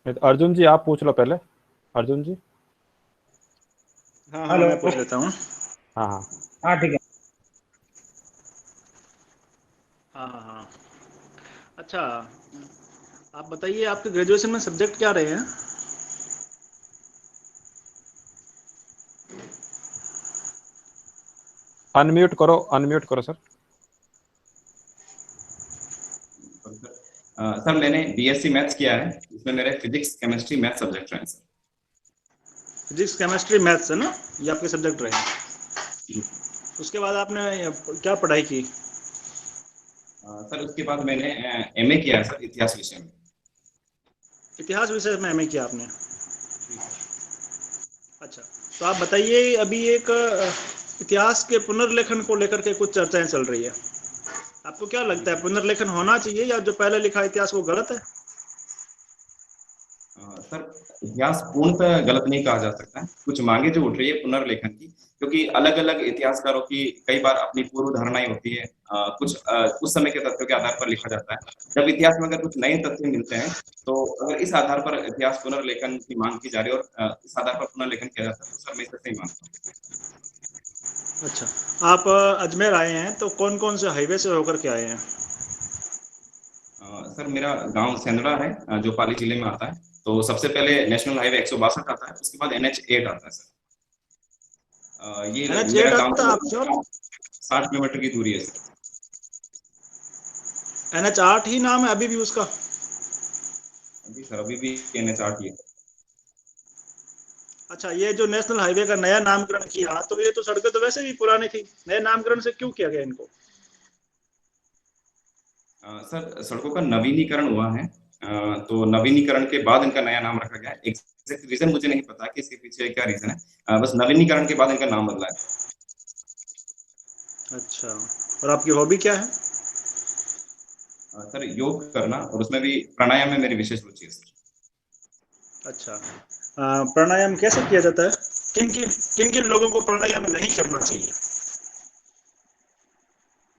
तो अर्जुन जी आप पूछ लो पहले। अर्जुन जी। हाँ हाँ, हेलो। मैं पूछ लेता हूँ। हाँ हाँ। हाँ ठीक है। हाँ हाँ हाँ। अच्छा, आप बताइए आपके ग्रेजुएशन में सब्जेक्ट क्या रहे हैं? अनम्यूट करो सर। सर मैंने बीएससी मैथ्स किया है, इसमें मेरे फिजिक्स केमिस्ट्री मैथ सब्जेक्ट रहे हैं सर। फिजिक्स केमिस्ट्री मैथ्स है ना, ये आपके सब्जेक्ट रहे हैं। जी। उसके बाद आपने क्या पढ़ाई की? सर उसके बाद मैंने एमए किया है सर, इतिहास विषय में। इतिहास विषय में एमए किया आपने? जी सर। अच्छा, तो आप बताइए, अभी एक इतिहास के पुनर्लेखन को लेकर के कुछ चर्चाएं चल रही है। आपको क्या जी लगता है, सर। पुनर्लेखन होना चाहिए या जो पहले लिखा इतिहास वो गलत है? सर इतिहास पूर्णतः गलत नहीं कहा जा सकता है, कुछ मांगे जो उठ रही है पुनर्लेखन की, क्योंकि अलग अलग इतिहासकारों की कई बार अपनी पूर्व धारणाएं होती है। कुछ उस समय के तथ्यों के आधार पर लिखा जाता है। जब इतिहास में अगर कुछ नए तथ्य मिलते हैं, तो अगर इस आधार पर इतिहास पुनर्लेखन की मांग की जा रही है और इस आधार पर पुनर्लेखन किया जाता है, तो सर मैं इसे सही मानता हूँ। अच्छा, आप अजमेर आए हैं तो कौन कौन से हाईवे से होकर के आए हैं? सर मेरा गांव सेंदड़ा है, जो पाली जिले में आता है। तो सबसे पहले नेशनल हाईवे 162 आता है, उसके बाद NH8 आता है सर। ये NH मेरा 8 गांव आता है से आपसे? 60 किलोमीटर की दूरी है सर। NH 8 ही नाम है अभी भी उसका? जी सर, अभी भी NH8 ही है। अच्छा, ये जो नेशनल हाईवे का नया नामकरण किया, तो ये तो सड़कें तो वैसे भी पुरानी थी, नए नामकरण से क्यों किया गया इनको? सर सड़कों का नवीनीकरण हुआ है, तो नवीनीकरण के बाद इनका नया नाम रखा गया है। एग्जैक्ट रीजन मुझे नहीं पता कि इसके पीछे क्या रीजन है, बस नवीनीकरण के बाद इनका नाम बदला है। अच्छा, और आपकी हॉबी क्या है? सर योग करना, और उसमें भी प्राणायाम में मेरी विशेष रुचि है सर। अच्छा, प्राणायाम कैसे किया जाता है? किन किन लोगों को प्राणायाम नहीं करना चाहिए?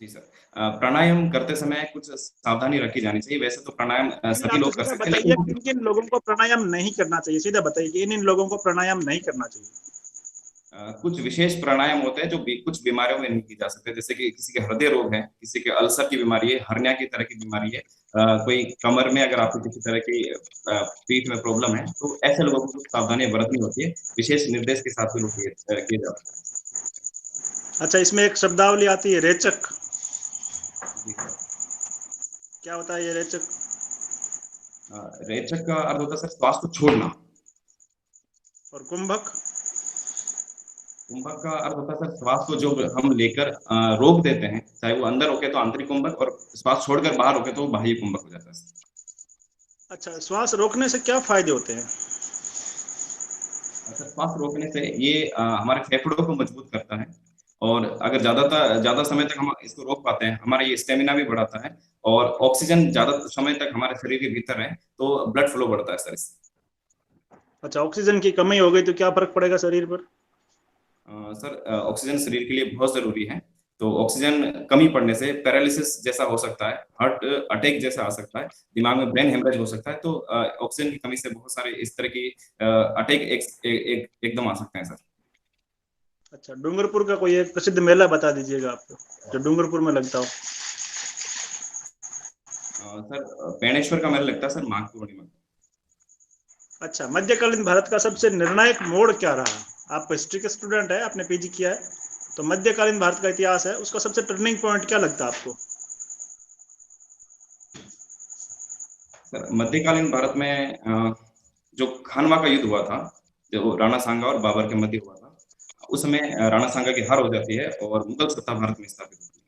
जी सर, प्राणायाम करते समय कुछ सावधानी रखी जानी चाहिए। वैसे तो प्राणायाम नहीं, सभी आप तो लोग कर सीधा सकते हैं, बताइए लेकिन किन किन लोगों को प्राणायाम नहीं करना चाहिए, सीधा बताइए कि इन इन लोगों को प्राणायाम नहीं करना चाहिए। कुछ विशेष प्राणायाम होते हैं जो कुछ बीमारियों में नहीं की जा सकते, जैसे कि किसी के हृदय रोग है, किसी के अल्सर की बीमारी है, हर्निया की तरह की बीमारी है, कोई कमर में अगर आपको किसी तरह की पीठ में प्रॉब्लम है, तो ऐसे लोगों को कुछ सावधानियां बरतनी होती है। विशेष निर्देश के साथ ही लोग किए जाते अच्छा, इसमें एक शब्दावली आती है, रेचक। हैं। जी सर। क्या होता है ये रेचक? रेचक का अर्थ होता है सर श्वास को छोड़ना। और कुंभक? कुंभक का अर्थ होता है सर श्वास को जो हम लेकर रोक देते हैं, चाहे वो अंदर होके तो आंतरिक कुंभक, और श्वास छोड़कर बाहर होके तो वो बाह्य कुंभक हो जाता है सर। अच्छा, श्वास रोकने से क्या फायदे होते हैं? सर श्वास रोकने से ये हमारे फेफड़ों को मजबूत करता है, और अगर ज्यादा समय तक हम इसको रोक पाते हैं, हमारा ये स्टेमिना भी बढ़ाता है, और ऑक्सीजन ज्यादा समय तक हमारे शरीर के भीतर है, तो ब्लड फ्लो बढ़ता है सर इससे। अच्छा, ऑक्सीजन की कमी हो गई तो क्या फर्क पड़ेगा शरीर पर? सर ऑक्सीजन शरीर के लिए बहुत जरूरी है। तो ऑक्सीजन कमी पड़ने से पैरालिसिस जैसा हो सकता है, हार्ट अटैक जैसा आ सकता है, दिमाग में ब्रेन हेमरेज हो सकता है। तो ऑक्सीजन की कमी से बहुत सारे इस तरह की अटैक एकदम आ सकते हैं सर। अच्छा, डूंगरपुर का कोई एक प्रसिद्ध मेला बता दीजिएगा आपको, जो डूंगरपुर में लगता हो। सर बेणेश्वर का मेला लगता है सर माघ पूर्णिमा। अच्छा, मध्यकालीन भारत का सबसे निर्णायक मोड़ क्या रहा? आप हिस्ट्री के स्टूडेंट है, आपने पीजी किया है, तो मध्यकालीन भारत का इतिहास है, उसका सबसे टर्निंग पॉइंट क्या लगता है आपको? सर मध्यकालीन भारत में जो खानवा का युद्ध हुआ था, जो राणा सांगा और बाबर के मध्य हुआ था, उस समय राणा सांगा की हार हो जाती है और मुगल सत्ता भारत में स्थापित होती है।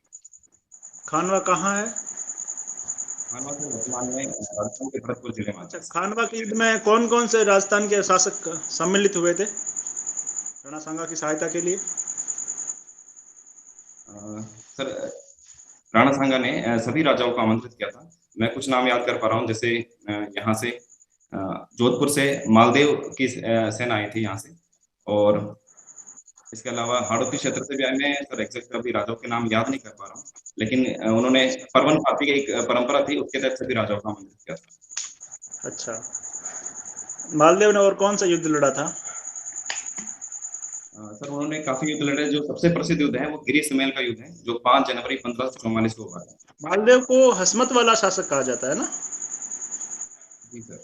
खानवा कहाँ है? खानवा से वर्तमान में राजस्थान के भरतपुर जिले में आता अच्छा, है सर। खानवा के युद्ध में कौन कौन से राजस्थान के शासक सम्मिलित हुए थे राणा सांगा की सहायता के लिए? सर राणा सांगा ने सभी राजाओं को आमंत्रित किया था। मैं कुछ नाम याद कर पा रहा हूँ, जैसे यहाँ से जोधपुर से मालदेव की सेना आई थी यहाँ से, और इसके अलावा हाड़ौती क्षेत्र से भी आए। मैं सर एग्जैक्ट अभी राजाओं के नाम याद नहीं कर पा रहा हूँ, लेकिन उन्होंने परवन पाती की एक परंपरा थी, उसके तहत सभी राजाओं को आमंत्रित किया था। अच्छा, मालदेव ने और कौन सा युद्ध लड़ा था? सर उन्होंने काफी युद्ध लड़े। जो सबसे प्रसिद्ध युद्ध है वो गिरी सुमेल का युद्ध है, जो 5 जनवरी 1544 को हुआ था। मालदेव को हसमत वाला शासक कहा जाता है ना? जी सर।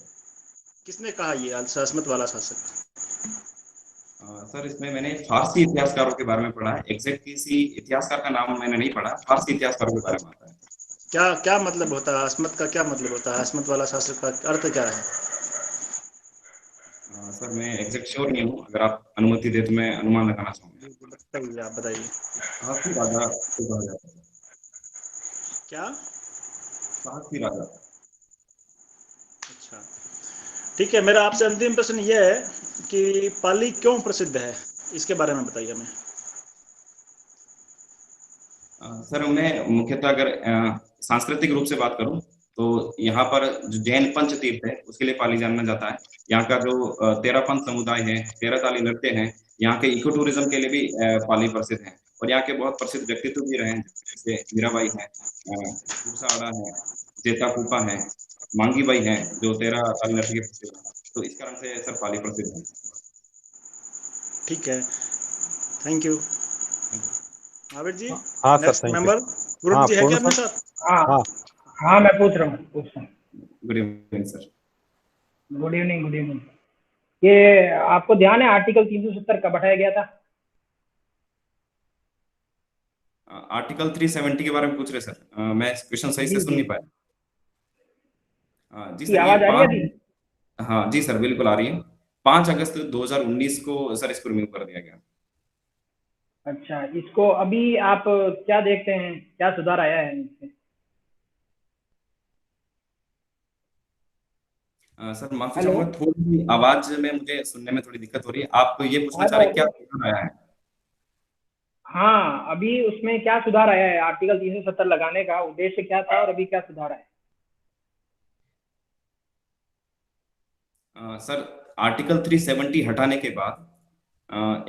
किसने कहा ये हसमत वाला शासक? सर इसमें मैंने फारसी इतिहासकारों के बारे में पढ़ा है। एग्जैक्ट किसी इतिहासकार का नाम मैंने नहीं पढ़ा, फारसी इतिहासकारों के बारे में आता है। क्या क्या मतलब होता है हसमत का? क्या मतलब होता है हसमत वाला शासक का? अर्थ क्या है? सर मैं एग्जैक्ट श्योर नहीं हूँ, अगर आप अनुमति दे तो मैं अनुमान लगाना चाहूंगा। बताइए, आप बताइए। साहसी राजा को कहा जाता है। क्या? साहसी राजा। अच्छा, ठीक है। मेरा आपसे अंतिम प्रश्न ये है कि पाली क्यों प्रसिद्ध है, इसके बारे में बताइए हमें। सर मैं मुख्यतः अगर सांस्कृतिक रूप से बात करूं तो यहाँ पर जो जैन पंच तीर्थ है उसके लिए पाली जाना जाता है। यहाँ का जो तेरापंथ समुदाय है, तेरह ताली नृत्य है, यहाँ के इको टूरिज्म के लिए भी पाली प्रसिद्ध है। और यहाँ के बहुत प्रसिद्ध व्यक्तित्व भी रहे हैं, जैसे मीराबाई है, तुलसा आड़ा है, जेता कूपा है, मांगी बाई है, जो तेरह ताली नृत्य के प्रसिद्ध है। तो इस कारण से सर पाली प्रसिद्ध है। ठीक है, thank you. Thank you. Abid ji, हाँ sir, next thank you. Member Guru हाँ जी है पूर्ण क्या अपने सर। साथ? हाँ हाँ हाँ, मैं पूछ रहा हूँ। Good evening sir. Good evening, good evening. ये आपको ध्यान है आर्टिकल 370 कब हटाया गया था? आर्टिकल 370 के बारे में पूछ रहे सर? मैं क्वेश्चन सही से जी सुन जी, नहीं पाया। जी की सर, ये आवाज आ रही है अभी? 5, हाँ जी सर बिल्कुल आ रही है। 5 अगस्त 2019 को सर इसको रिमूव कर दिया गया। अच्छा, इसको अभी आप क्या देखते हैं, क्या सुधार आया है इससे? सर माफी हेलो। चाहूंगा, थोड़ी आवाज में मुझे सुनने में थोड़ी दिक्कत हो रही है। आप ये पूछना चाह हेलो। रहे हैं क्या सुधार आया है? हाँ, अभी उसमें क्या सुधार आया है? आर्टिकल 370 लगाने का उद्देश्य क्या था और अभी क्या सुधार आया है? सर आर्टिकल 370 हटाने के बाद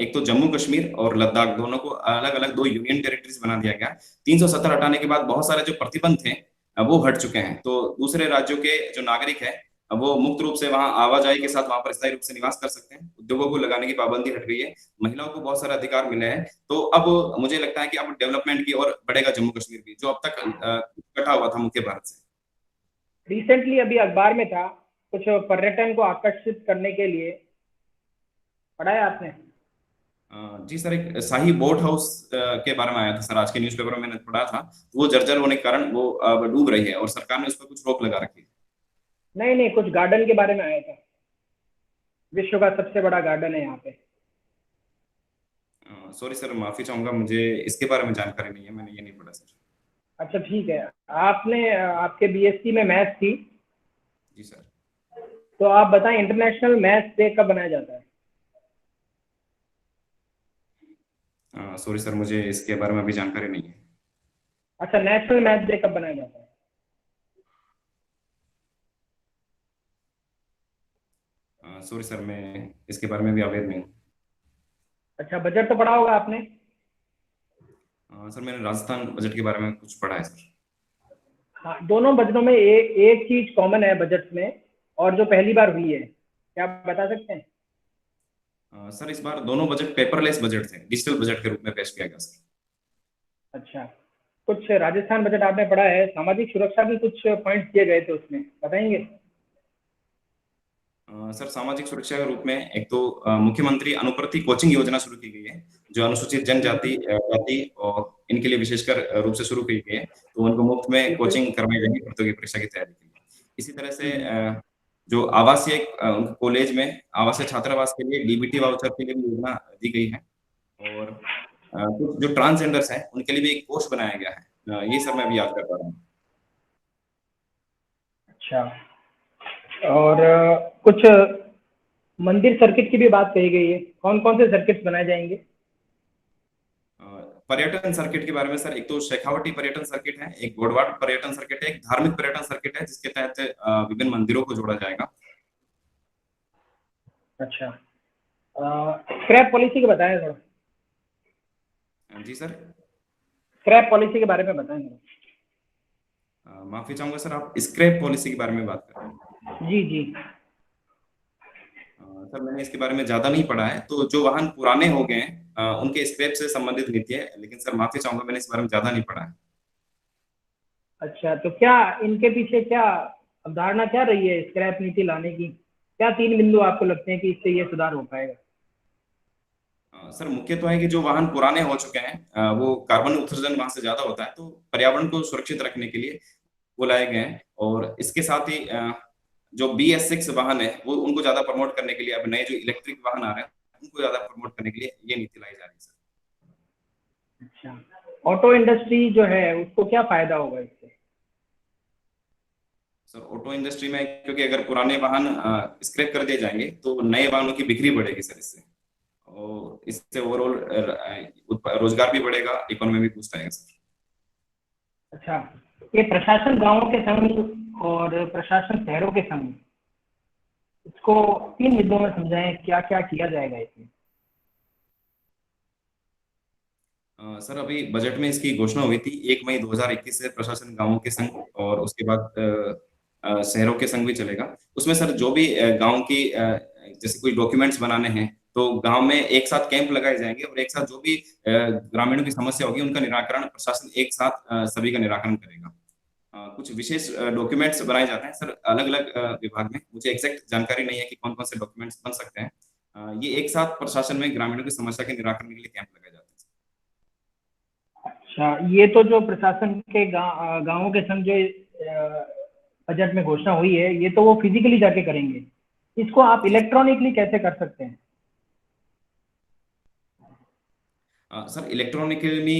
एक तो जम्मू कश्मीर और लद्दाख दोनों को अलग अलग 2 यूनियन टेरिटरीज बना दिया गया। 370 हटाने के बाद बहुत सारे जो प्रतिबंध थे वो हट चुके हैं। तो दूसरे राज्यों के जो नागरिक है वो मुक्त रूप से वहां आवाजाही के साथ वहां पर स्थायी रूप से निवास कर सकते हैं। उद्योगों को लगाने की पाबंदी हट गई है। महिलाओं को बहुत सारे अधिकार मिले हैं। तो अब मुझे लगता है कि अब डेवलपमेंट की ओर बढ़ेगा जम्मू कश्मीर भी, जो अब तक कटा हुआ था मुख्य भारत से। रिसेंटली अभी अखबार में था, कुछ पर्यटन को आकर्षित करने के लिए, पढ़ा है आपने? जी सर, एक शाही बोट हाउस के बारे में आया था सर, आज के न्यूज़पेपर में मैंने पढ़ा था। वो जर्जर होने के कारण वो अब डूब रही है और सरकार ने उस पर कुछ रोक लगा रखी है। नहीं नहीं, कुछ गार्डन के बारे में आया था। विश्व का सबसे बड़ा गार्डन है यहाँ पे। सॉरी सर, माफी चाहूंगा, मुझे इसके बारे में जानकारी नहीं है, मैंने ये नहीं पढ़ा सर। अच्छा ठीक है। आपने आपके बीएससी में मैथ थी, जी सर। तो आप बताएं इंटरनेशनल मैथ डे कब बनाया जाता है? सॉरी सर, मुझे इसके बारे में अभी जानकारी नहीं है। अच्छा, नेशनल मैथ डे कब बनाया जाता है? सॉरी सर, मैं इसके बारे में भी अवेयर नहीं हूँ। अच्छा, बजट तो पढ़ा होगा आपने? सर मैंने राजस्थान बजट के बारे में कुछ पढ़ा है सर। हाँ, दोनों बजटों में एक चीज कॉमन है बजट में, और जो पहली बार हुई है, क्या आप बता सकते हैं? सर इस बार दोनों बजट पेपरलेस बजट थे, डिजिटल बजट के रूप में पेश किया गया सर। अच्छा, कुछ राजस्थान बजट आपने पढ़ा है, सामाजिक सुरक्षा की कुछ पॉइंट्स दिए गए थे उसमें, बताएंगे? सर सामाजिक सुरक्षा के रूप में एक तो मुख्यमंत्री अनुप्रति कोचिंग योजना शुरू की गई है, जो अनुसूचित जनजाति जाति और इनके लिए विशेषकर रूप से शुरू की गई है। तो उनको मुफ्त में बिल्कुल। कोचिंग करवाई जाएगी प्रतियोगी परीक्षा की तैयारी के लिए। इसी तरह से जो आवासीय कॉलेज में आवासीय छात्रावास के लिए डीबीटी वाउचर के लिए भी योजना दी गई है। और कुछ जो ट्रांसजेंडर्स हैं उनके लिए भी एक कोर्स बनाया गया है। ये सब मैं अभी याद कर पा रहा हूँ। अच्छा, और कुछ मंदिर सर्किट की भी बात कही गई है, कौन कौन से सर्किट बनाए जाएंगे? पर्यटन सर्किट के बारे में सर, एक तो शेखावटी पर्यटन सर्किट है, एक गोडवाट पर्यटन सर्किट है, एक धार्मिक पर्यटन सर्किट है जिसके तहत विभिन्न मंदिरों को जोड़ा जाएगा। अच्छा, स्क्रैप पॉलिसी के बताएं थोड़ा। जी सर। स्क्रैप पॉलिसी के बारे में बताएं थोड़ा। माफी चाहूंगा सर, आप स्क्रैप पॉलिसी के बारे में बात कर रहे हैं? जी जी। सर मैंने इसके बारे में ज्यादा नहीं पढ़ा है, तो जो वाहन पुराने हो गए हैं उनके स्क्रैप से संबंधित नीति है, लेकिन सर माफी चाहूंगा मैंने इस बारे में ज्यादा नहीं पढ़ा है। अच्छा, तो क्या इनके पीछे क्या अवधारणा क्या रही है स्क्रैप नीति लाने की? क्या 3 बिंदु आपको लगते हैं कि इससे ये सुधार हो पाएगा? सर मुख्य तो है कि जो वाहन पुराने हो चुके हैं वो कार्बन उत्सर्जन वहां से ज्यादा होता है, तो पर्यावरण को सुरक्षित रखने के लिए वो लाए गए हैं। और इसके साथ ही जो BS6 वाहन है वो उनको ज्यादा प्रमोट करने के लिए, अब नए जो इलेक्ट्रिक वाहन आ रहे हैं उनको ज्यादा प्रमोट करने के लिए ये नीति लाई जा रही है सर। अच्छा, ऑटो इंडस्ट्री जो है उसको क्या फायदा होगा इससे? सर ऑटो इंडस्ट्री में क्योंकि अगर पुराने वाहन स्क्रैप कर दिए जाएंगे तो नए वाहनों की बिक्री बढ़ेगी सर इससे, और इससे ओवरऑल रोजगार भी बढ़ेगा, इकोनॉमी भी बूस्ट आएगा सर। अच्छा, ये प्रशासन गांवों के संग और प्रशासन शहरों के संग, इसको 3 मुद्दों में समझाएं, क्या क्या किया जाएगा इसमें? सर अभी बजट में इसकी घोषणा हुई थी 1 मई 2021 से प्रशासन गांवों के संग और उसके बाद शहरों के संग भी चलेगा। उसमें सर जो भी गांव की जैसे कोई डॉक्यूमेंट्स बनाने हैं तो गांव में एक साथ कैंप लगाए जाएंगे और एक साथ जो भी ग्रामीणों की समस्या होगी उनका निराकरण प्रशासन एक साथ सभी का निराकरण करेगा। कुछ विशेष डॉक्यूमेंट्स बनाए जाते हैं सर अलग अलग विभाग में, मुझे एग्जैक्ट जानकारी नहीं है कि कौन कौन से डॉक्यूमेंट्स बन सकते हैं। ये एक साथ प्रशासन में ग्रामीणों की समस्या के निराकरण के लिए कैंप लगाए जाते हैं। अच्छा, ये तो जो प्रशासन के गांवों के संग जो बजट में घोषणा हुई है, ये तो वो फिजिकली जाके करेंगे, इसको आप इलेक्ट्रॉनिकली कैसे कर सकते हैं? सर इलेक्ट्रॉनिकली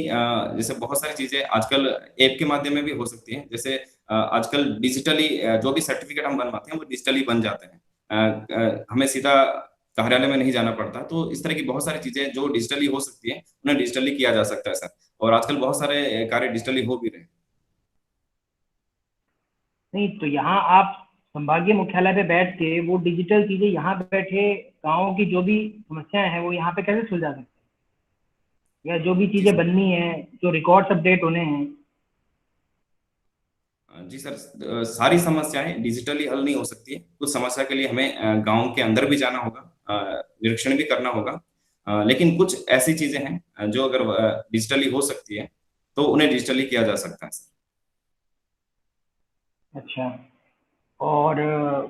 जैसे बहुत सारी चीजें आजकल ऐप के माध्यम में भी हो सकती हैं, जैसे आजकल डिजिटली जो भी सर्टिफिकेट हम बनवाते हैं वो डिजिटली बन जाते हैं, हमें सीधा कार्यालय में नहीं जाना पड़ता। तो इस तरह की बहुत सारी चीजें जो डिजिटली हो सकती है उन्हें डिजिटली किया जा सकता है सर, और आजकल बहुत सारे कार्य डिजिटली हो भी रहे हैं। नहीं तो यहाँ आप संभागीय मुख्यालय पे बैठ के वो डिजिटल चीजें यहाँ बैठे गाँवों की जो भी समस्याएं हैं वो यहाँ पे कैसे सुलझा सकते हैं? या जो भी चीजें बननी है, जो रिकॉर्ड्स अपडेट होने हैं? जी सर, सारी समस्याएं डिजिटली हल नहीं हो सकती है, कुछ समस्या के लिए हमें गांव के अंदर भी जाना होगा, निरीक्षण भी करना होगा, लेकिन कुछ ऐसी चीजें हैं जो अगर डिजिटली हो सकती है तो उन्हें डिजिटली किया जा सकता है सर। अच्छा, और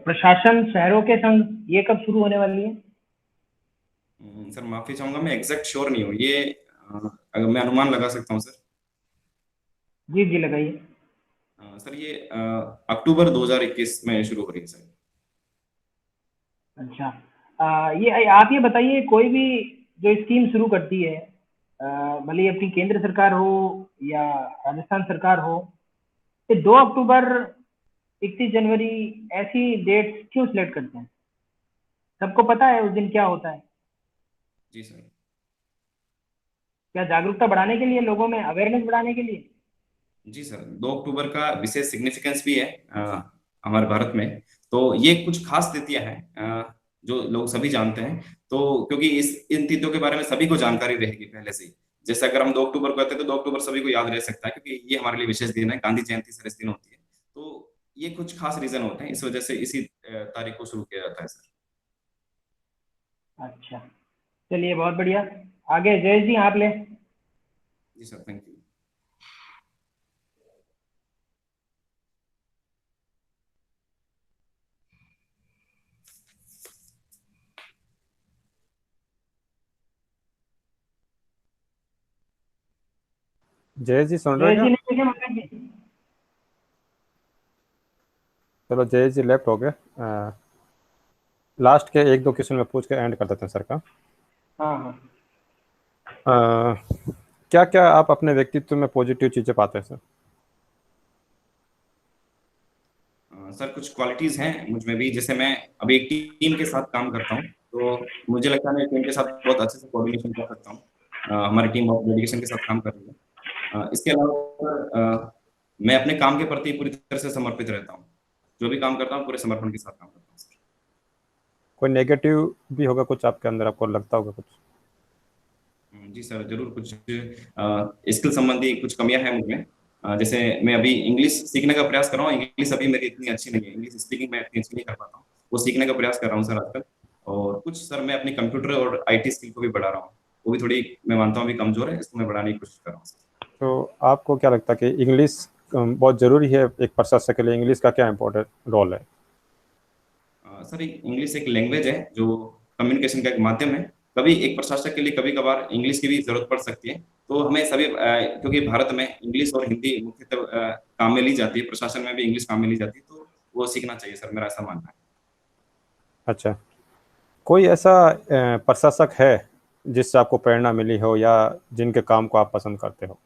प्रशासन शहरों के संग ये कब शुरू होने वाली है? सर माफी चाहूंगा मैं एग्जैक्ट श्योर नहीं हूँ, ये अगर मैं अनुमान लगा सकता हूँ सर। जी जी लगाइए। सर ये अक्टूबर 2021 में शुरू हो रही है सर। अच्छा, ये आप ये बताइए, कोई भी जो स्कीम शुरू करती है, भले ही अपनी केंद्र सरकार हो या राजस्थान सरकार हो, ये 2 अक्टूबर 31 जनवरी ऐसी डेट क्यों सिलेक्ट करते हैं? सबको पता है उस दिन क्या होता है? जी सर। क्या जागरूकता बढ़ाने के लिए, लोगों में अवेयरनेस बढ़ाने के लिए? जी सर, 2 अक्टूबर का विशेष सिग्निफिकेंस भी है हमारे भारत में, तो ये कुछ खास तिथियां हैं जो लोग सभी जानते हैं, तो क्योंकि इन तिथियों के बारे में सभी को जानकारी रहेगी पहले से ही। जैसे अगर हम 2 अक्टूबर को कहते हैं तो 2 अक्टूबर सभी को याद रह सकता है क्योंकि ये हमारे लिए विशेष दिन है, गांधी जयंती सर इस दिन होती है, तो ये कुछ खास रीजन होते हैं, इस वजह से इसी तारीख को शुरू किया जाता है सर। अच्छा, चलिए बहुत बढ़िया। आगे जयेश जी आप ले। जी सर, थैंक यू। जय जी सुन रहे जयेश हैं जी क्या? नहीं देखे जी? चलो जय जी लेफ्ट हो गए, लास्ट के 1-2 क्वेश्चन में पूछ के एंड कर देते हैं सर का। हाँ हाँ। क्या क्या आप अपने व्यक्तित्व में पॉजिटिव चीजें पाते हैं सर? सर कुछ क्वालिटीज हैं मुझ में भी, जैसे मैं अभी एक टीम के साथ काम करता हूँ तो मुझे लगता है मैं टीम के साथ बहुत अच्छे से कोऑर्डिनेशन कर सकता हूँ, हमारी टीम बहुत डेडिकेशन के साथ काम कर रही है। इसके अलावा मैं अपने काम के प्रति पूरी तरह से समर्पित रहता हूँ, जो भी काम करता हूँ पूरे समर्पण के साथ काम करता हूँ सर। कोई नेगेटिव भी होगा कुछ आपके अंदर, आपको लगता होगा कुछ? जी सर जरूर, कुछ स्किल संबंधी कुछ कमियां हैं मुझमें, जैसे मैं अभी इंग्लिश सीखने का प्रयास कर रहा हूँ, इंग्लिश अभी मेरी इतनी अच्छी नहीं है, इंग्लिश स्पीकिंग मैं इतनी अच्छी नहीं कर पाता हूँ, वो सीखने का प्रयास कर रहा हूँ सर आजकल। और और कुछ सर मैं अपनी कंप्यूटर और आईटी स्किल को भी बढ़ा रहा हूँ। वो भी थोड़ी मैं मानता हूँ अभी कमजोर है, इसको मैं बढ़ाने की कोशिश कर रहा हूँ सर। तो आपको क्या लगता है कि इंग्लिश बहुत ज़रूरी है एक प्रशासक के लिए? इंग्लिश का क्या इम्पोर्टेंट रोल है? सर इंग्लिश एक लैंग्वेज है जो कम्युनिकेशन का एक माध्यम है। कभी एक प्रशासक के लिए कभी कभार इंग्लिश की भी जरूरत पड़ सकती है। तो हमें सभी क्योंकि भारत में इंग्लिश और हिंदी मुख्यतः काम में ली जाती है, प्रशासन में भी इंग्लिश काम में ली जाती है, तो वो सीखना चाहिए सर, मेरा ऐसा मानना है। अच्छा, कोई ऐसा प्रशासक है जिससे आपको प्रेरणा मिली हो या जिनके काम को आप पसंद करते हो?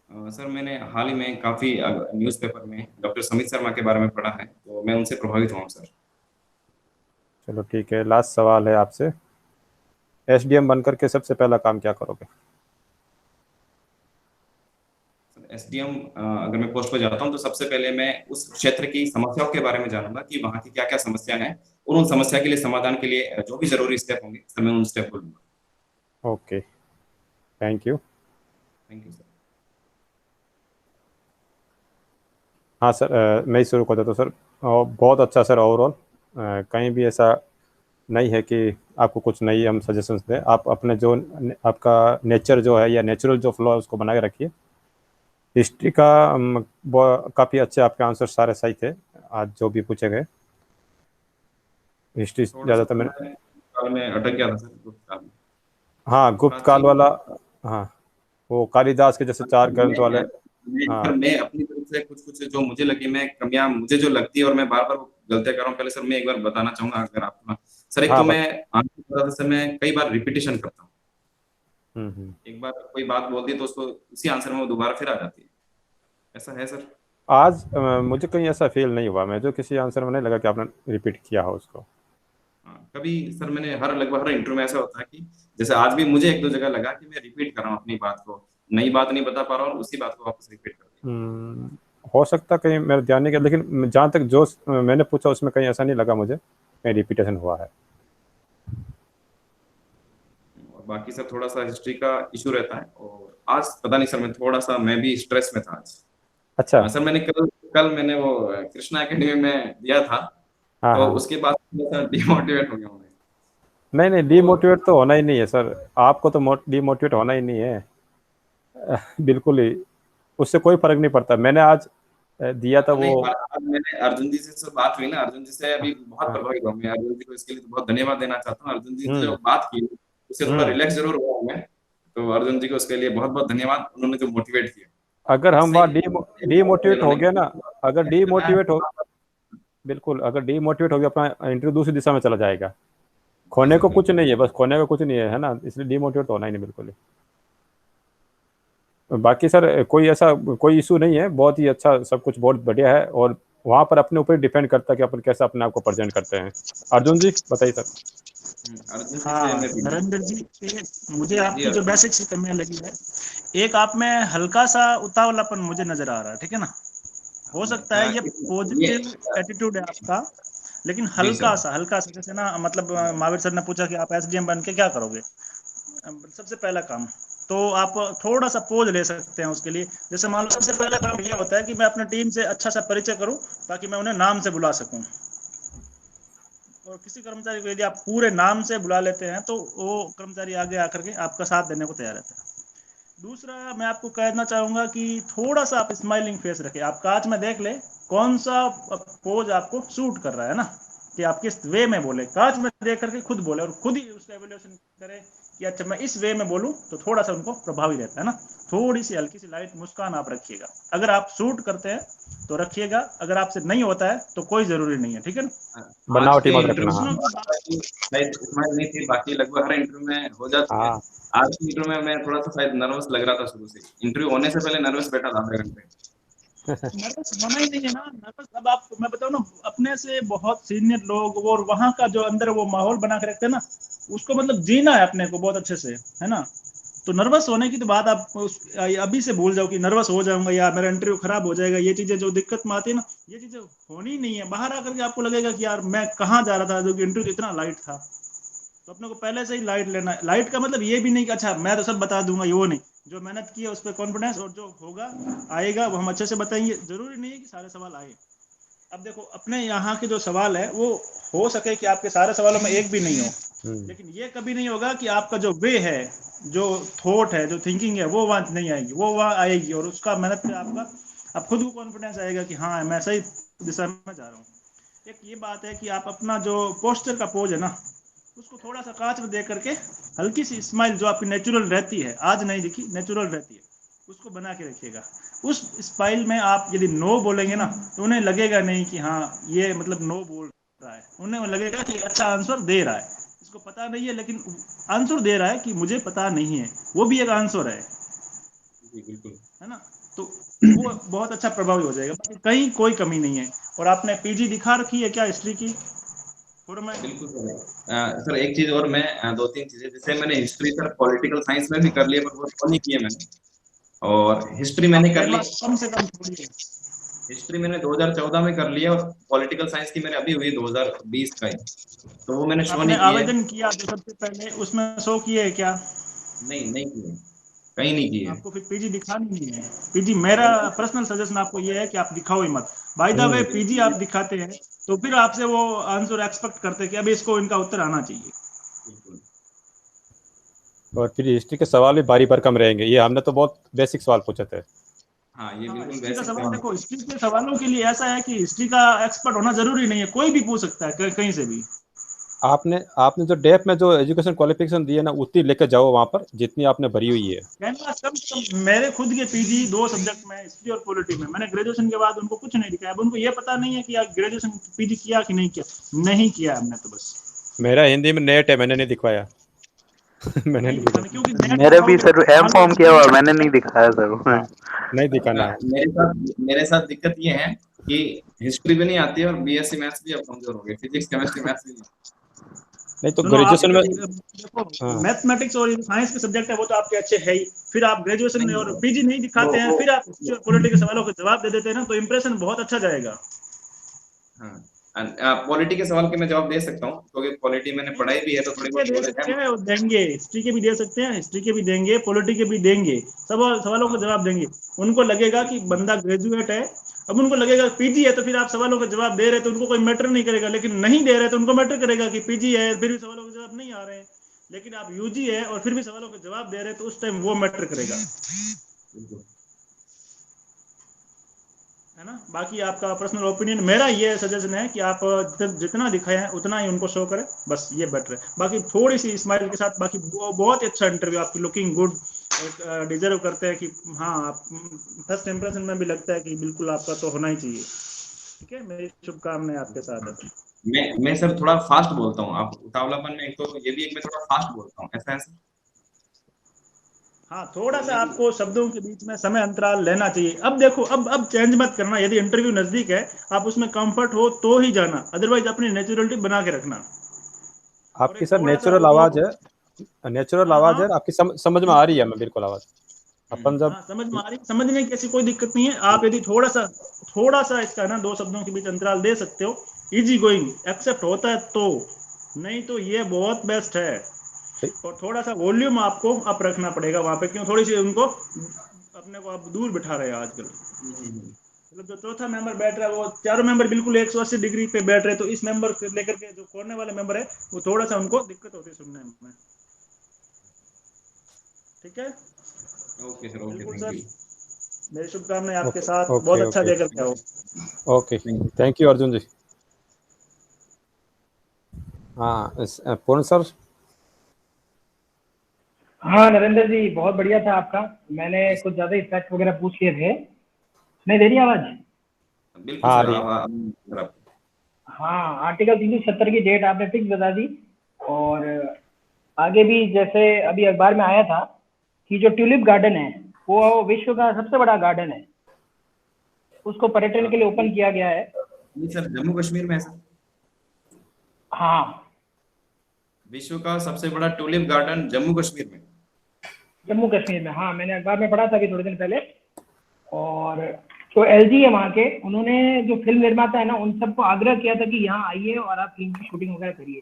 सर मैंने हाल ही में काफी न्यूज़पेपर में डॉक्टर समित शर्मा के बारे में पढ़ा है, तो मैं उनसे प्रभावित हुआ हूँ सर। चलो ठीक है, लास्ट सवाल है आपसे। एसडीएम बनकर के सबसे पहला काम क्या करोगे? एसडीएम अगर मैं पोस्ट पर जाता हूँ तो सबसे पहले मैं उस क्षेत्र की समस्याओं के बारे में जानूंगा कि वहाँ की क्या क्या समस्या है, और उन समस्या के लिए समाधान के लिए जो भी जरूरी स्टेप होंगे सर मैं उन स्टेप को लूंगा। Okay, thank you. Thank you sir. हाँ सर, मैं ही शुरू कर देता हूँ सर। बहुत अच्छा सर, ओवरऑल कहीं भी ऐसा नहीं है कि आपको कुछ नहीं हम सजेशंस दें। आप अपने जो आपका नेचर जो है या नेचुरल जो फ्लो है उसको बनाए रखिए। हिस्ट्री का काफ़ी अच्छे आपके आंसर सारे सही थे आज जो भी पूछे गए। हिस्ट्री थोड़ा सा ज़्यादातर मैंने, मैं काल में अटक गया था सर, गुप्त काल में। हाँ गुप्त काल प्राचीन वाला, हाँ वो कालिदास के जैसे चार ग्रंथ वाले। सर हाँ मैं अपनी तरफ से कुछ कुछ जो मुझे लगी, मैं कमियां मुझे जो लगती है और मैं बार बार गलतियां कर रहा हूँ, पहले सर मैं एक बार बताना चाहूंगा अगर आप सर। एक हाँ तो मैं आंसर बता से मैं कई बार रिपीटेशन करता हूँ। हम्म। एक बार कोई बात बोल दी तो उसको उसी आंसर में वो दोबारा फिर आ जाती है, ऐसा है सर। आज मुझे कहीं ऐसा फील नहीं हुआ, मैं जो किसी आंसर में नहीं लगा कि आपने रिपीट किया हो उसको। हाँ, कभी सर मैंने लगभग हर इंटरव्यू में ऐसा होता है कि जैसे आज भी मुझे एक दो जगह लगा कि मैं रिपीट कर रहा हूँ अपनी बात को, नई बात नहीं बता पा रहा हूँ और उसी बात को वापस रिपीट कर दिया। हम्म, हो सकता कहीं मेरे ध्यान नहीं गया, लेकिन जहाँ तक जो मैंने पूछा उसमें कहीं ऐसा नहीं लगा मुझे कहीं रिपीटेशन हुआ है। और बाकी सर थोड़ा सा हिस्ट्री का इशू रहता है, और आज पता नहीं सर मैं भी स्ट्रेस में था आज। अच्छा। सर मैंने कल कल मैंने वो कृष्णा एकेडमी में दिया था, हाँ तो हाँ। उसके बाद थोड़ा सा डिमोटिवेट हो गया हूँ मैं। नहीं नहीं, तो डीमोटिवेट तो होना ही नहीं है सर। आपको तो डीमोटिवेट होना ही नहीं है। बिल्कुल ही, उससे कोई फर्क नहीं पड़ता। मैंने आज दिया था वो। नहीं, आज मैंने अर्जुन जी से बात हुई ना, अर्जुन जी से अभी बहुत हाँ। प्रभावित हूँ मैं। अर्जुन जी को इसके लिए तो बहुत धन्यवाद देना चाहता हूँ। अर्जुन जी से जो हम्म बात की उससे थोड़ा हम्म। रिलैक्स जरूर हुआ हूँ मैं। तो अर्जुन जी को उसके लिए बहुत बहुत धन्यवाद, उन्होंने जो मोटिवेट किया अगर हम उससे वहाँ डीमोटिवेट हो इन्होंने गया ना, अगर करना है। डीमोटिवेट हो, बिल्कुल अगर डीमोटिवेट हो गया अपना इंटरव्यू दूसरी दिशा में चला जाएगा। हाँ खोने सर को कुछ बिल्कुल। नहीं है, बस खोने का कुछ नहीं है, है ना? इसलिए डीमोटिवेट तो होना ही नहीं बिल्कुल ही। बाकी सर कोई ऐसा कोई इशू नहीं है, बहुत ही अच्छा सब कुछ बहुत बढ़िया है। और वहाँ पर अपने ऊपर डिपेंड करता है कि अपन कैसे अपने आप को प्रेजेंट करते हैं। अर्जुन जी बताइए सर। अर्जुन जी से हाँ मैं भी नरेंद्र जी, मुझे जी आपकी जो अर्जुन। बेसिक सी कमियां लगी है, एक आप में हल्का सा उतावलापन मुझे नजर आ रहा है, ठीक है ना? हो सकता है ये ये पॉजिटिव एटीट्यूड है आपका, लेकिन जी सर। हल्का सा जैसे ना, मतलब महावीर सर ने पूछा कि आप एसडीएम बन के क्या करोगे, सबसे पहला काम। तो आप थोड़ा सा पोज ले सकते हैं उसके लिए। जैसे मान लो सबसे पहला काम ये होता है कि मैं अपने टीम से अच्छा सा परिचय करूं, ताकि मैं उन्हें नाम से बुला सकूं। और किसी कर्मचारी को यदि आप पूरे नाम से बुला लेते हैं तो वो कर्मचारी आगे आकर के आपका साथ देने को तैयार रहता है। दूसरा, मैं आपको कहना चाहूंगा कि थोड़ा सा आप स्माइलिंग फेस रखें। आप कांच में देख ले कौन सा पोज आपको सूट कर रहा है ना, कि आप किस वे में बोले। कांच में देख करके खुद बोले और खुद ही उसका एवेल्यूएशन करें कि अच्छा मैं इस वे में बोलूं तो थोड़ा सा उनको प्रभावी रहता है ना। थोड़ी सी हल्की सी लाइट मुस्कान आप रखिएगा। अगर आप सूट करते हैं तो रखिएगा, अगर आपसे नहीं होता है तो कोई जरूरी नहीं है, ठीक है ना? आज बनावटी के मत रखना, इंटरव्यू हाँ। दूसरों में की बात, शायद स्माइल नहीं थी, बाकी लगभग हर इंटरव्यू में हो जाती है। हाँ। आज के इंटरव्यू में मैं थोड़ा सा शायद नर्वस लग रहा था शुरू से, इंटरव्यू होने से पहले नर्वस बैठा था आधे घंटे। नर्वस होना ही नहीं है ना। नर्वस, अब आप, मैं बताऊं ना, अपने से बहुत सीनियर लोग और वहां का जो अंदर वो माहौल बना के रखते हैं ना, उसको मतलब जीना है अपने को बहुत अच्छे से, है ना? तो नर्वस होने की तो बात आप अभी से भूल जाओ कि नर्वस हो जाऊंगा या मेरा इंटरव्यू खराब हो जाएगा। ये चीजें जो दिक्कत में आती है ना, ये चीजें होनी ही नहीं है। बाहर आकर के आपको लगेगा कि यार मैं कहाँ जा रहा था, जो कि इंटरव्यू इतना लाइट था। तो अपने को पहले से ही लाइट लेना है। लाइट का मतलब ये भी नहीं कि अच्छा मैं तो सब बता दूंगा, ये वो नहीं। जो मेहनत की है उस पर कॉन्फिडेंस, और जो होगा आएगा वो हम अच्छे से बताएंगे। जरूरी नहीं है कि सारे सवाल आए। अब देखो अपने यहाँ के जो सवाल है वो हो सके कि आपके सारे सवालों में एक भी नहीं हो, लेकिन ये कभी नहीं होगा कि आपका जो वे है, जो थॉट है, जो थिंकिंग है, वो वहां नहीं आएगी, वो वहां आएगी और उसका मेहनत पे आपका आप खुद को कॉन्फिडेंस आएगा कि हाँ मैं सही दिशा में जा रहा हूँ। एक ये बात है कि आप अपना जो पोस्टर का पोज है ना, उसको थोड़ा सा कांच में देख करके हल्की सी स्माइल जो आपकी नेचुरल रहती है, आज नहीं दिखी, नेचुरल रहती है, उसको बना के रखिएगा। उस स्माइल में आप यदि नो बोलेंगे ना तो उन्हें लगेगा नहीं कि हाँ ये मतलब नो बोल रहा है, उन्हें लगेगा कि अच्छा आंसर दे रहा है, इसको पता नहीं है लेकिन आंसर दे रहा है कि मुझे पता नहीं है, वो भी एक आंसर जी बिल्कुल। है ना। तो वो बहुत अच्छा प्रभावी हो जाएगा, बाकी कहीं कोई कमी नहीं है। और आपने पीजी दिखा रखी है क्या हिस्ट्री की थोड़ा मैं? बिल्कुल सर। सर एक चीज और, मैं दो तीन चीजें, जैसे मैंने हिस्ट्री सर पॉलिटिकल साइंस में भी कर लिया, पर वो तो नहीं किया मैंने, और हिस्ट्री आप मैंने कर ली। कैनवास कम से कम छोड़िए। हिस्ट्री मैंने 2014 में कर लिया, और पॉलिटिकल साइंस की मैंने अभी हुई 2020 का ही, तो वो मैंने शो आपने नहीं किए। आवेदन किया जो सबसे पहले उसमें शो किए है क्या? नहीं नहीं किए, कहीं नहीं किए। आपको फिर पीजी दिखानी नहीं है। पीजी मेरा पर्सनल सजेशन आपको ये है कि आप दिखाओ ही मत। बाय द वे पीजी आप दिखाते हैं तो फिर आपसे वो आंसर एक्सपेक्ट करते हैं कि अभी इसको इनका उत्तर आना चाहिए। बिल्कुल। और फिर हिस्ट्री के सवाल भी बारी बार कम रहेंगे, ये हमने तो बहुत बेसिक सवाल पूछे थे। हाँ ये हाँ, बिल्कुल हिस्ट्री का बेसिक सवाल सवाल। देखो, हिस्ट्री के सवालों के लिए ऐसा है कि हिस्ट्री का एक्सपर्ट होना जरूरी नहीं है, कोई भी पूछ सकता है कहीं से भी। आपने आपने जो डेप में जो एजुकेशन क्वालिफिकेशन दी है ना, उतनी लेके जाओ वहां पर जितनी आपने भरी हुई है। कहना कम से कम मेरे खुद के पीजी 2 सब्जेक्ट में, हिस्ट्री और पॉलिटी में, मैंने ग्रेजुएशन के बाद उनको कुछ नहीं दिखाया। अब उनको ये पता नहीं है कि आप ग्रेजुएशन पीजी किया कि नहीं किया, नहीं किया हमने तो बस। मेरा हिंदी में नेट है, मैंने नहीं दिखवाया। मैंने नहीं नहीं दिखाना दिखाया। क्योंकि नेट मेरे भी दिखाओगे सर तो एम मान लो फॉर्म किया हुआ, मैंने नहीं दिखाया सर। हाँ, नहीं दिखाना है। मेरे साथ दिक्कत ये है कि हिस्ट्री भी नहीं आती है, और बीएससी मैथ्स भी अब कमजोर हो गई, फिजिक्स केमिस्ट्री मैथ्स भी नहीं। नहीं तो सुनो आप ग्रेजुएशन में। देखो, हाँ, मैथमेटिक्स और साइंस के सब्जेक्ट है वो तो आपके अच्छे है ही, फिर आप ग्रेजुएशन में नहीं और पीजी नहीं वो दिखाते हैं, वो फिर आप पॉलिटी के सवालों के जवाब दे देते हैं ना, तो इंप्रेशन बहुत अच्छा जाएगा। हाँ, पॉलिटी के सवाल के मैं जवाब दे सकता हूँ, क्योंकि पॉलिटी मैंने नहीं पढ़ाई नहीं, भी है, तो हिस्ट्री थोड़ी के बहुत दे नॉलेज है। सकते हैं और देंगे, हिस्ट्री के भी दे सकते हैं, हिस्ट्री के भी देंगे, पॉलिटी के भी देंगे, सब सवालों के हाँ जवाब देंगे। उनको लगेगा कि बंदा ग्रेजुएट है, अब उनको लगेगा पीजी है तो फिर आप सवालों के जवाब दे रहे तो उनको कोई मैटर नहीं करेगा, लेकिन नहीं दे रहे तो उनको मैटर करेगा कि पीजी है फिर भी सवालों के जवाब नहीं आ रहे हैं। लेकिन आप यूजी है और फिर भी सवालों के जवाब दे रहे हैं तो उस टाइम वो मैटर करेगा, बिल्कुल। है ना। बाकी आपका पर्सनल ओपिनियन, मेरा ये सजेशन है कि आप जितना दिखाए हैं उतना ही उनको शो करें, बस ये बेटर है। बाकी थोड़ी सी स्माइल के साथ, बाकी बहुत ही अच्छा इंटरव्यू, आपकी लुकिंग गुड, डिजर्व करते हैं कि हाँ आप फर्स्ट इंप्रेशन में भी लगता है कि बिल्कुल आपका तो होना ही चाहिए। ठीक है, मेरी शुभकामनाएं आपके साथ हाँ। है। मैं सर थोड़ा फास्ट बोलता हूँ, आप उतावलापन में, एक तो ये भी एक, मैं थोड़ा फास्ट बोलता हूँ, ऐसा है सर? हाँ, थोड़ा सा बोलने की। आपको शब्दों के बीच में समय अंतराल लेना चाहिए। अब देखो, अब चेंज मत करना, यदि इंटरव्यू नजदीक है आप उसमें कंफर्ट हो तो ही जाना, अदरवाइज अपनी नेचुरलिटी बना के रखना। और आपकी एक सर थोड़ा सा नेचुरल वो, आवाज है, नेचुरल हाँ आवाज हाँ, है आपकी, समझ में आ रही है हमें बिल्कुल आवाज। अपन जब। हाँ समझ में आ रही, समझने की ऐसी कोई दिक्कत नहीं है। आप यदि थोड़ा सा इसका ना 2 शब्दों के बीच अंतराल दे सकते हो, इजी गोइंग एक्सेप्ट होता है तो, नहीं तो ये बहुत बेस्ट है। और थोड़ा सा वॉल्यूम आपको अप रखना पड़ेगा वहां पे, क्यों थोड़ी सी उनको अपने को आप दूर बिठा रहे हैं आजकल। हम्म। मतलब जो चौथा मेंबर बैठ रहा है वो चारों मेंबर बिल्कुल 180 डिग्री पे बैठ रहे हैं, तो इस मेंबर से लेकर के जो कोने वाले मेंबर है वो थोड़ा सा उनको दिक्कत होती है सुनने में। ठीक है, ओके सर, ओके, बिल्कुल थैंक सर, यू। मेरी शुभकामनाएं आपके ओके साथ, बहुत ओके अच्छा ओके देकर के आओ। Okay. Thank you. Thank you Arjun ji. हाँ, पूर्ण सर। हाँ नरेंद्र जी, बहुत बढ़िया था आपका। मैंने कुछ ज्यादा फैक्ट वगैरह पूछ लिए थे। नहीं दे रही आवाज? बिल्कुल हाँ, आ सर, रही है। सर आप। हाँ, आर्टिकल 370 की डेट आपने फिक्स बता दी। और आगे भी जैसे अभी अखबार में आया था कि जो ट्यूलिप गार्डन है वो विश्व का सबसे बड़ा गार्डन है, उसको पर्यटन के लिए ओपन किया गया है। नहीं सर, जम्मू कश्मीर में है सर। हाँ, विश्व का सबसे बड़ा टूलिप गार्डन जम्मू कश्मीर में। जम्मू कश्मीर में। हाँ, मैंने अखबार में पढ़ा था अभी थोड़े दिन पहले। और जो एलजी है वहाँ के, उन्होंने जो फिल्म निर्माता है ना, उन सबको आग्रह किया था कि यहाँ आइए और आप फिल्म की शूटिंग वगैरह करिए।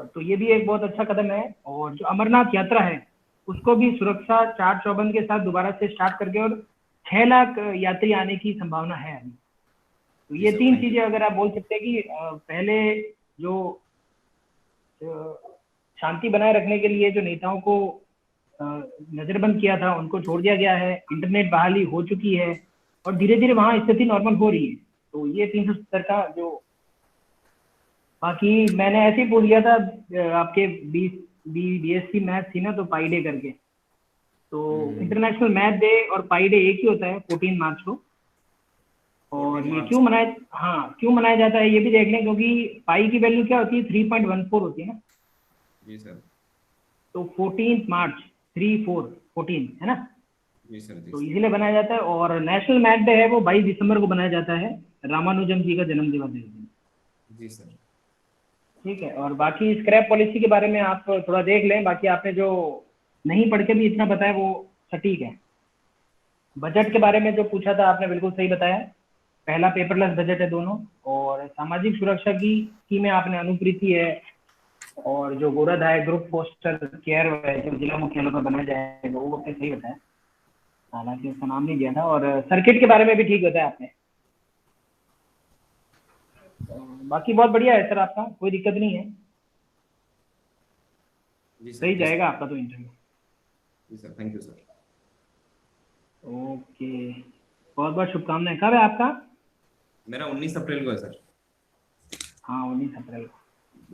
तो ये भी एक बहुत अच्छा कदम है। और जो अमरनाथ यात्रा है उसको भी सुरक्षा चार चौबंद के साथ दोबारा से स्टार्ट करके, और 6 लाख यात्री आने की संभावना है अभी। तो ये सर, तीन thank you. चीजें अगर आप बोल सकते हैं कि पहले जो शांति बनाए रखने के लिए जो नेताओं को नजरबंद किया था उनको छोड़ दिया गया है, इंटरनेट बहाली हो चुकी है और धीरे धीरे वहाँ स्थिति नॉर्मल हो रही है। तो ये 370 का जो, बाकी मैंने ऐसे ही पूछ लिया था आपके बीएससी मैथ थी ना, तो पाई डे करके, तो इंटरनेशनल मैथ डे और पाई डे एक ही होता है 14 मार्च को। और 14 ये मार्च। क्यों मनाया, हाँ क्यों मनाया जाता है ये भी देख लें, क्योंकि पाई की वैल्यू क्या होती है 3.14 होती है ना, जी सर। तो 14 मार्च 14 है ना, जी सर। जी तो सर। इसीलिए बनाया जाता है। और नेशनल मैथ डे है वो 22 दिसंबर को बनाया जाता है, रामानुजम जी का जन्म दिवस है। जी सर। ठीक है, और बाकी स्क्रैप पॉलिसी के बारे में आप थोड़ा देख लें, बाकी आपने जो नहीं पढ़ के भी इतना बताया वो सटीक है। बजट के बारे में जो पूछा था आपने बिल्कुल सही बताया, पहला पेपरलेस बजट है दोनों। और सामाजिक सुरक्षा की स्कीमें आपने अनुप्रीति है और जो गोराधाय ग्रुप फोस्टर केयर है जो जिला मुख्यालय पर बनाया जाएगा वो आपने सही बताया, हालांकि उसका नाम नहीं दिया था। और सर्किट के बारे में भी ठीक बताया आपने। बाकी बहुत बढ़िया है सर, आपका कोई दिक्कत नहीं है, जी सर। सही जी सर। जाएगा आपका तो इंटरव्यू। जी sir, thank you sir. Okay, बहुत बहुत शुभकामनाएं। कब है आपका? मेरा 19 अप्रैल को है सर। हाँ 19 अप्रैल को।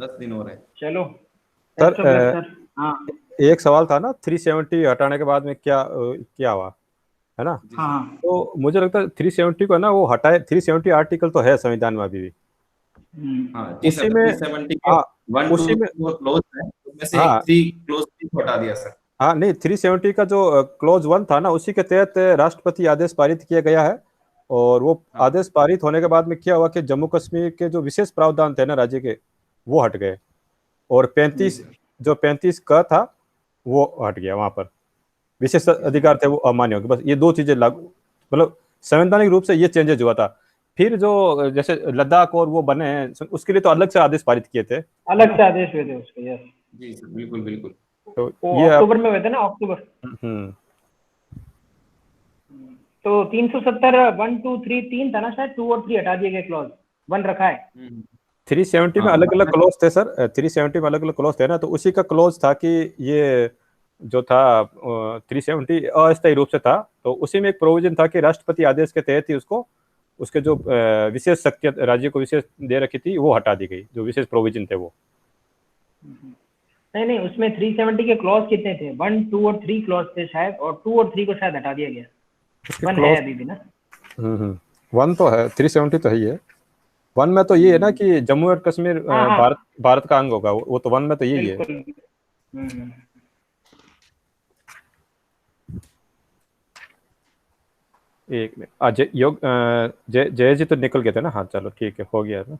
10 दिन और है। चलो sir, best of luck sir. हाँ एक सवाल था ना, 370 हटाने के बाद में क्या क्या हुआ, है ना? जी हाँ सर। हाँ। तो मुझे लगता है 370 को ना वो हटाए, 370 आर्टिकल तो है संविधान में अभी भी, हाँ जी उसी सर, में। 370 के हाँ 1 उसी 2 में। क्लोज है, उसमें से हाँ 3 क्लोज को हटा दिया सर। हाँ, नहीं 370 का जो क्लोज 1 था ना, उसी के तहत राष्ट्रपति आदेश पारित किया गया है। और वो हाँ आदेश पारित होने के बाद में क्या हुआ कि जम्मू कश्मीर के जो विशेष प्रावधान थे ना राज्य के, वो हट गए। और जी 35 सर। जो 35 का था वो हट गया, वहां पर विशेष जी सर। अधिकार थे वो अमान्य हो गए। बस ये दो चीजें लागू, मतलब संवैधानिक रूप से ये चेंजेज हुआ था। फिर जो जैसे लद्दाख और वो बने हैं उसके लिए तो अलग से आदेश पारित किए थे, है अलग ना? से आदेश हुए थे उसके, यस। जी सर, बिल्कुल बिल्कुल। तो वो ये आप। अक्टूबर में हुए थे ना, अक्टूबर। हम्म। तो 370 1 2 3 3 था ना शायद, 2 और 3 हटा दिए गए, क्लॉज 1 रखा है। 370 में हाँ अलग अलग क्लोज थे सर, 370 में अलग अलग क्लोज थे ना, तो उसी का क्लोज था कि ये जो था 370 अस्थायी रूप से था, तो उसी में एक प्रोविजन था कि राष्ट्रपति आदेश के तहत ही उसको उसके जो विशेष शक्ति राज्य को विशेष दे रखी थी वो हटा दी गई, जो विशेष प्रोविजन थे वो। नहीं नहीं, उसमें 370 के क्लॉज कितने थे? 1 2 और 3 क्लॉज थे शायद, और 2 और 3 को शायद हटा दिया गया। उसके 1 है क्लोज। अभी भी ना। वन तो है, 370 तो है ही है। वन में तो ये है ना कि जम्मू और कश्मीर हाँ हाँ भारत का अंग होगा, वो तो वन में तो यही है। बिल्कुल। हम्म। एक मिनट, अजय योग जय जय जी तो निकल गए थे ना? हाँ चलो ठीक है, हो गया ना।